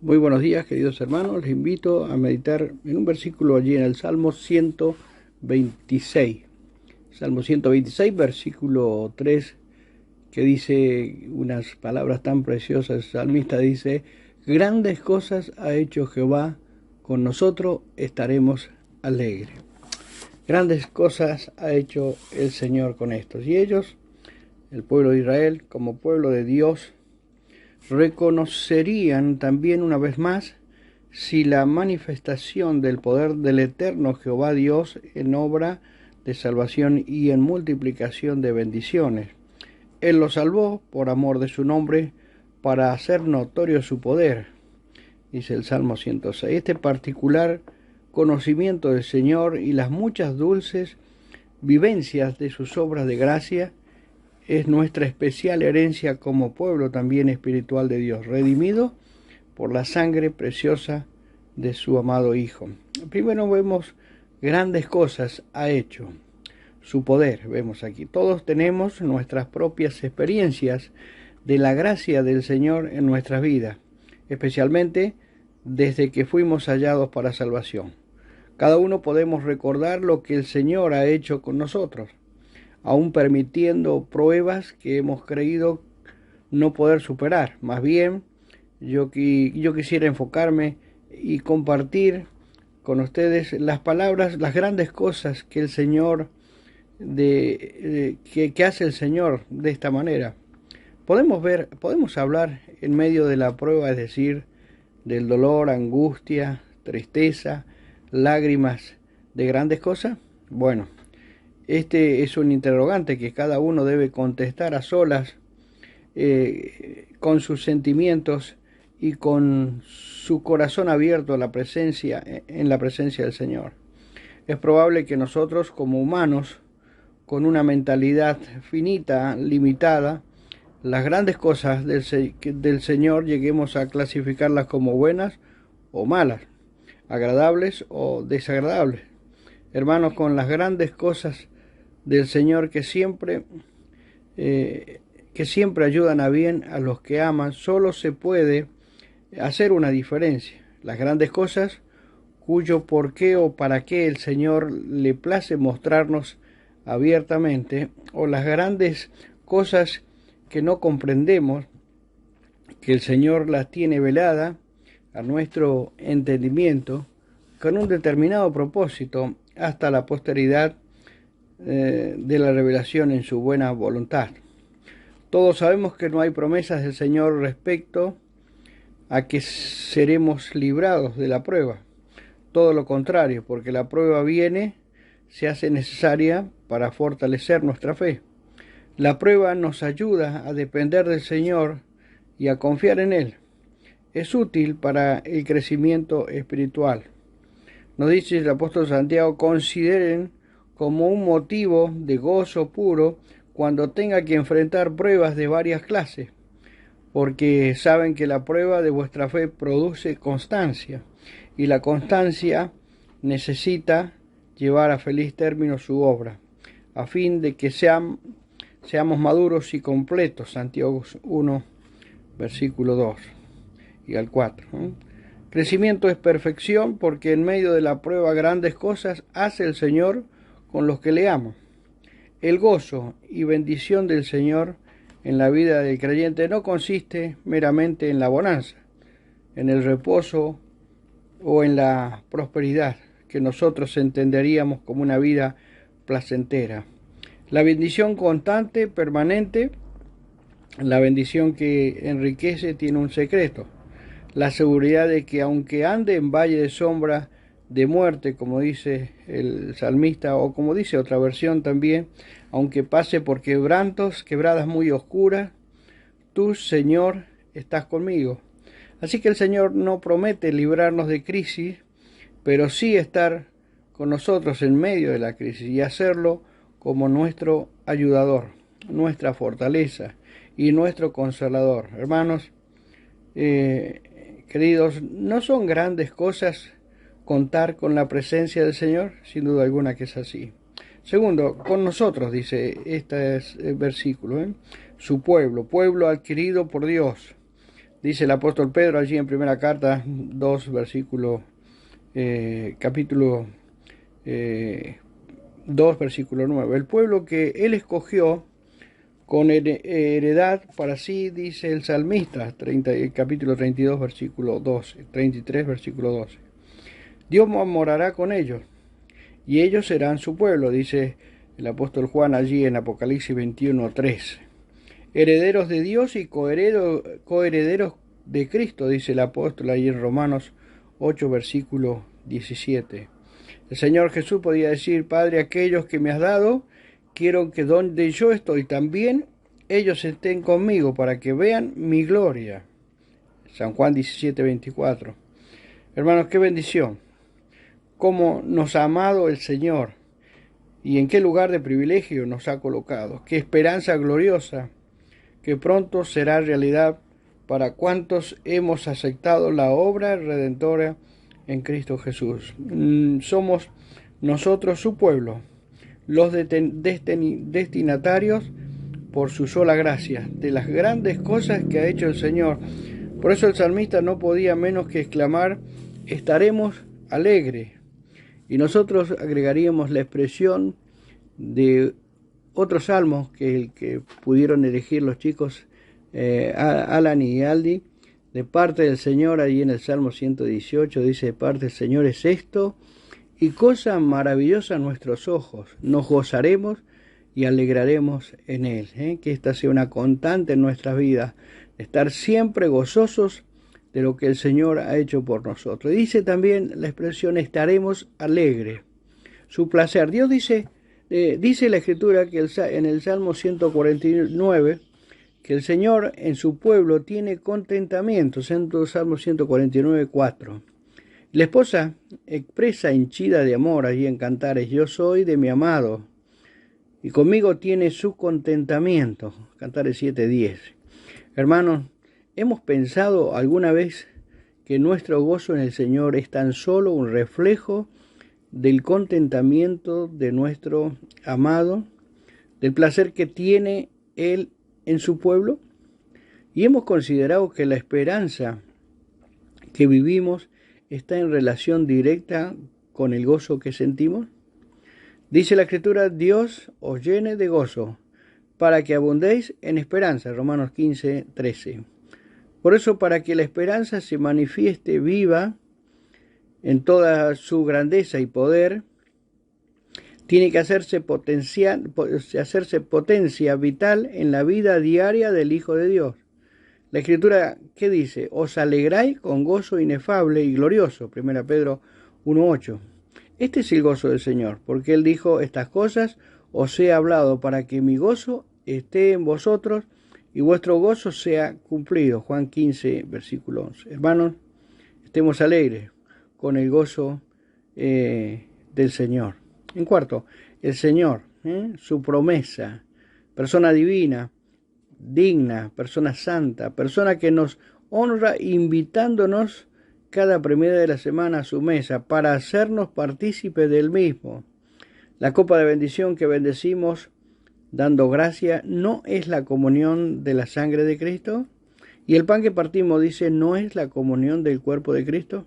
Muy buenos días, queridos hermanos. Les invito a meditar en un versículo allí en el Salmo 126. Salmo 126, versículo 3, que dice unas palabras tan preciosas. El salmista dice: grandes cosas ha hecho Jehová, con nosotros estaremos alegres. Grandes cosas ha hecho el Señor con estos. Y ellos, el pueblo de Israel, como pueblo de Dios, reconocerían también una vez más si la manifestación del poder del eterno Jehová Dios en obra de salvación y en multiplicación de bendiciones. Él los salvó por amor de su nombre, para hacer notorio su poder, dice el Salmo 106. Este particular conocimiento del Señor y las muchas dulces vivencias de sus obras de gracia es nuestra especial herencia como pueblo también espiritual de Dios, redimido por la sangre preciosa de su amado Hijo. Primero vemos grandes cosas ha hecho, su poder, vemos aquí. Todos tenemos nuestras propias experiencias de la gracia del Señor en nuestras vidas, especialmente desde que fuimos hallados para salvación. Cada uno podemos recordar lo que el Señor ha hecho con nosotros, aún permitiendo pruebas que hemos creído no poder superar. Más bien, yo quisiera enfocarme y compartir con ustedes las palabras, las grandes cosas que el Señor, que hace el Señor de esta manera. Podemos hablar en medio de la prueba, es decir, del dolor, angustia, tristeza, lágrimas, de grandes cosas. Bueno, este es un interrogante que cada uno debe contestar a solas, con sus sentimientos y con su corazón abierto a en la presencia del Señor. Es probable que nosotros, como humanos, con una mentalidad finita, limitada, las grandes cosas del Señor lleguemos a clasificarlas como buenas o malas, agradables o desagradables. Hermanos, con las grandes cosas del Señor que siempre ayudan a bien a los que aman, solo se puede hacer una diferencia. Las grandes cosas cuyo por qué o para qué el Señor le place mostrarnos abiertamente, o las grandes cosas que no comprendemos, que el Señor las tiene velada a nuestro entendimiento con un determinado propósito hasta la posteridad de la revelación en su buena voluntad. Todos sabemos que no hay promesas del Señor respecto a que seremos librados de la prueba. Todo lo contrario, porque la prueba se hace necesaria para fortalecer nuestra fe. La prueba nos ayuda a depender del Señor y a confiar en Él. Es útil para el crecimiento espiritual. Nos dice el apóstol Santiago: consideren como un motivo de gozo puro cuando tenga que enfrentar pruebas de varias clases, porque saben que la prueba de vuestra fe produce constancia, y la constancia necesita llevar a feliz término su obra, a fin de que seamos maduros y completos. Santiago 1, versículo 2 y al 4. Crecimiento es perfección, porque en medio de la prueba grandes cosas hace el Señor con los que le aman. El gozo y bendición del Señor en la vida del creyente no consiste meramente en la bonanza, en el reposo o en la prosperidad que nosotros entenderíamos como una vida placentera. La bendición constante, permanente, la bendición que enriquece, tiene un secreto: la seguridad de que aunque ande en valle de sombra de muerte, como dice el salmista, o como dice otra versión también, aunque pase por quebradas muy oscuras, tú, Señor, estás conmigo. Así que el Señor no promete librarnos de crisis, pero sí estar con nosotros en medio de la crisis, y hacerlo como nuestro ayudador, nuestra fortaleza y nuestro consolador. Hermanos, queridos, ¿no son grandes cosas contar con la presencia del Señor? Sin duda alguna que es así. Segundo, con nosotros, dice este versículo, su pueblo adquirido por Dios. Dice el apóstol Pedro allí en primera carta 2, capítulo 2, versículo 9. El pueblo que él escogió con heredad para sí, dice el salmista, capítulo 32, versículo 12, 33, versículo 12. Dios morará con ellos, y ellos serán su pueblo, dice el apóstol Juan allí en Apocalipsis 21, 3. Herederos de Dios y coherederos de Cristo, dice el apóstol allí en Romanos 8, versículo 17. El Señor Jesús podía decir: Padre, aquellos que me has dado, quiero que donde yo estoy también ellos estén conmigo para que vean mi gloria. San Juan 17, 24. Hermanos, qué bendición. Cómo nos ha amado el Señor y en qué lugar de privilegio nos ha colocado. Qué esperanza gloriosa que pronto será realidad para cuantos hemos aceptado la obra redentora en Cristo Jesús. Somos nosotros su pueblo, los destinatarios por su sola gracia, de las grandes cosas que ha hecho el Señor. Por eso el salmista no podía menos que exclamar: estaremos alegres. Y nosotros agregaríamos la expresión de otros salmos que pudieron elegir los chicos, Alan y Aldi, de parte del Señor. Allí en el Salmo 118 dice: de parte del Señor es esto, y cosa maravillosa a nuestros ojos, nos gozaremos y alegraremos en él. Que esta sea una constante en nuestras vidas, estar siempre gozosos de lo que el Señor ha hecho por nosotros. Dice también la expresión: estaremos alegres. Su placer. Dios dice la Escritura que en el Salmo 149 que el Señor en su pueblo tiene contentamiento. Salmo 149, 4. La esposa expresa henchida de amor allí en Cantares: yo soy de mi amado y conmigo tiene su contentamiento. Cantares 7, 10. Hermanos, ¿hemos pensado alguna vez que nuestro gozo en el Señor es tan solo un reflejo del contentamiento de nuestro amado, del placer que tiene Él en su pueblo? Y hemos considerado que la esperanza que vivimos está en relación directa con el gozo que sentimos. Dice la Escritura: Dios os llene de gozo, para que abundéis en esperanza. Romanos 15, 13. Por eso, para que la esperanza se manifieste viva en toda su grandeza y poder, tiene que hacerse potencia vital en la vida diaria del Hijo de Dios. La Escritura, ¿qué dice? Os alegráis con gozo inefable y glorioso. 1 Pedro 1:8. Este es el gozo del Señor, porque Él dijo: estas cosas os he hablado para que mi gozo esté en vosotros y vuestro gozo sea cumplido. Juan 15, versículo 11. Hermanos, estemos alegres con el gozo del Señor. En cuarto, el Señor, su promesa, persona divina, digna, persona santa, persona que nos honra invitándonos cada primera de la semana a su mesa para hacernos partícipes del mismo. La copa de bendición que bendecimos dando gracia no es la comunión de la sangre de Cristo, y el pan que partimos, dice, no es la comunión del cuerpo de Cristo.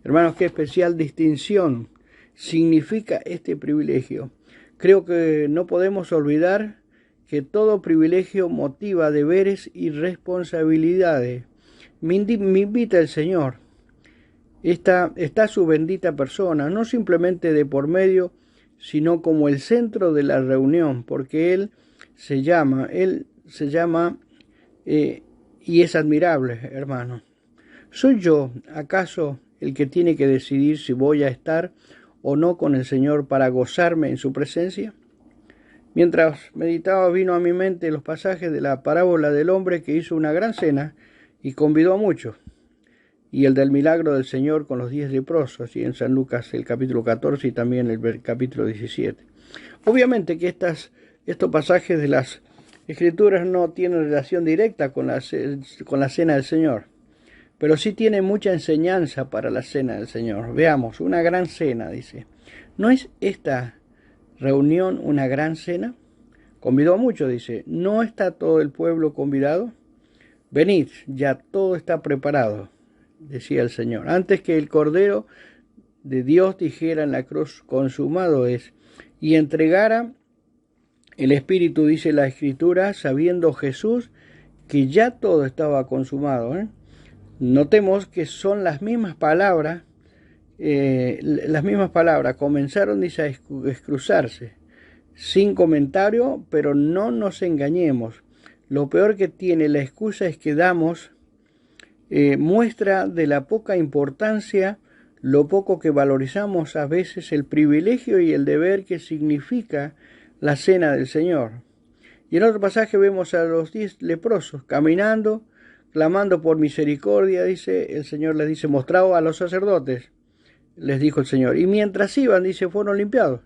Hermanos, qué especial distinción significa este privilegio. Creo que no podemos olvidar que todo privilegio motiva deberes y responsabilidades. Me invita el Señor. Está su bendita persona, no simplemente de por medio, sino como el centro de la reunión, porque Él se llama y es admirable, hermano. ¿Soy yo, acaso, el que tiene que decidir si voy a estar o no con el Señor para gozarme en su presencia? Mientras meditaba, vino a mi mente los pasajes de la parábola del hombre que hizo una gran cena y convidó a muchos, y el del milagro del Señor con los 10 leprosos, y en San Lucas el capítulo 14 y también el capítulo 17. Obviamente que estos pasajes de las Escrituras no tienen relación directa con la cena del Señor, pero sí tiene mucha enseñanza para la cena del Señor. Veamos, una gran cena, dice. ¿No es esta reunión una gran cena? Convidó a muchos, dice. ¿No está todo el pueblo convidado? Venid, ya todo está preparado, decía el Señor. Antes que el Cordero de Dios dijera en la cruz, consumado es, y entregara el Espíritu, dice la Escritura, sabiendo Jesús que ya todo estaba consumado. Notemos que son las mismas palabras, comenzaron, dice, a excusarse, sin comentario, pero no nos engañemos. Lo peor que tiene la excusa es que damos muestra de la poca importancia, lo poco que valorizamos a veces el privilegio y el deber que significa la cena del Señor. Y en otro pasaje vemos a los 10 leprosos caminando, clamando por misericordia, dice, el Señor les dice, mostrado a los sacerdotes, les dijo el Señor. Y mientras iban, dice, fueron limpiados.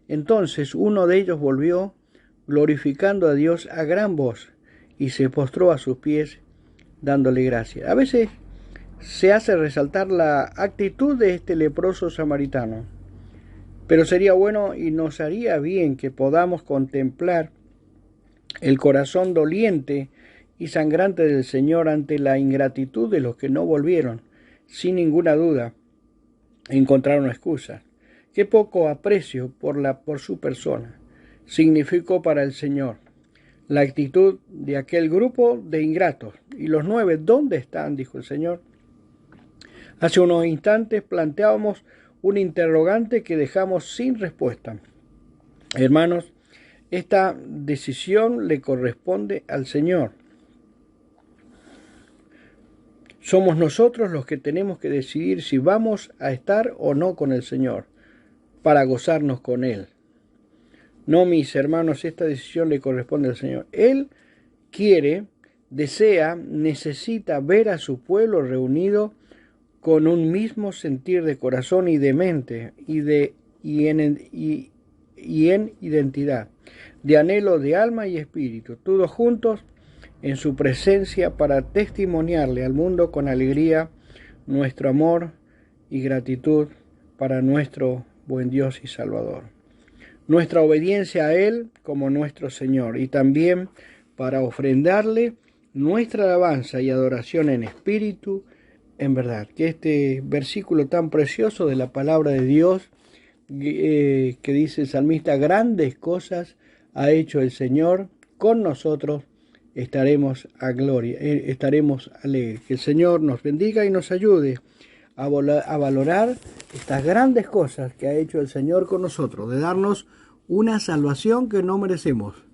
Entonces uno de ellos volvió, glorificando a Dios a gran voz, y se postró a sus pies, dándole gracias. A veces se hace resaltar la actitud de este leproso samaritano, pero sería bueno y nos haría bien que podamos contemplar el corazón doliente y sangrante del Señor ante la ingratitud de los que no volvieron. Sin ninguna duda, encontraron excusas. Qué poco aprecio por su persona significó para el Señor la actitud de aquel grupo de ingratos. ¿Y los 9 dónde están?, dijo el Señor. Hace unos instantes planteábamos un interrogante que dejamos sin respuesta. Hermanos, esta decisión le corresponde al Señor. Somos nosotros los que tenemos que decidir si vamos a estar o no con el Señor, para gozarnos con Él. No, mis hermanos, esta decisión le corresponde al Señor. Él quiere, desea, necesita ver a su pueblo reunido con un mismo sentir de corazón y de mente y en identidad, de anhelo de alma y espíritu, todos juntos en su presencia para testimoniarle al mundo con alegría nuestro amor y gratitud para nuestro buen Dios y Salvador. Nuestra obediencia a Él como nuestro Señor, y también para ofrendarle nuestra alabanza y adoración en espíritu, en verdad. Que este versículo tan precioso de la palabra de Dios, que dice el salmista, grandes cosas ha hecho el Señor, con nosotros estaremos a gloria, estaremos alegres. Que el Señor nos bendiga y nos ayude a valorar estas grandes cosas que ha hecho el Señor con nosotros, de darnos una salvación que no merecemos,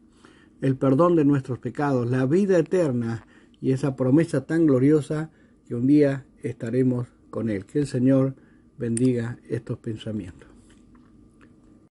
el perdón de nuestros pecados, la vida eterna y esa promesa tan gloriosa que un día estaremos con Él. Que el Señor bendiga estos pensamientos.